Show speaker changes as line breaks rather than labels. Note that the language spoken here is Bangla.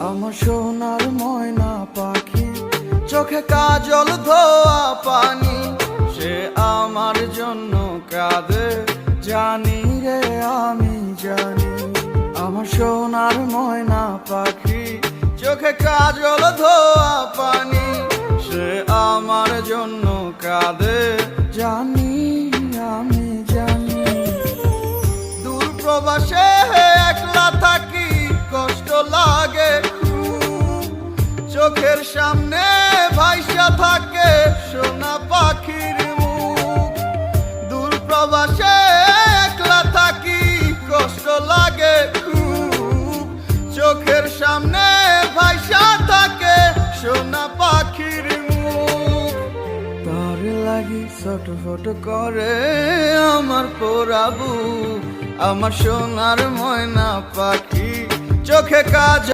আমার সোনার ময়না পাখি, চোখে কাজল ধোয়া পানি, সে আমার জন্য কাঁদে জানি রে আমি জানি। আমার সোনার ময়না পাখি, চোখে কাজল ধোয়া পানি, সে আমার জন্য কাঁদে জানি আমি জানি। দূর প্রবাসে একলা থাকি, কষ্ট লাগে খুব, চোখের সামনে ভাইসা থাকে সোনা পাখির মুখ। দূর প্রবাসে একলা থাকি, কষ্ট লাগে খুব, চোখের সামনে ভাইসা থাকে সোনা পাখির মুখ। তার লাগি ছটফট করে আমার পোড়াবু, আমার সোনার ময়না পাখি, চোখে কাজ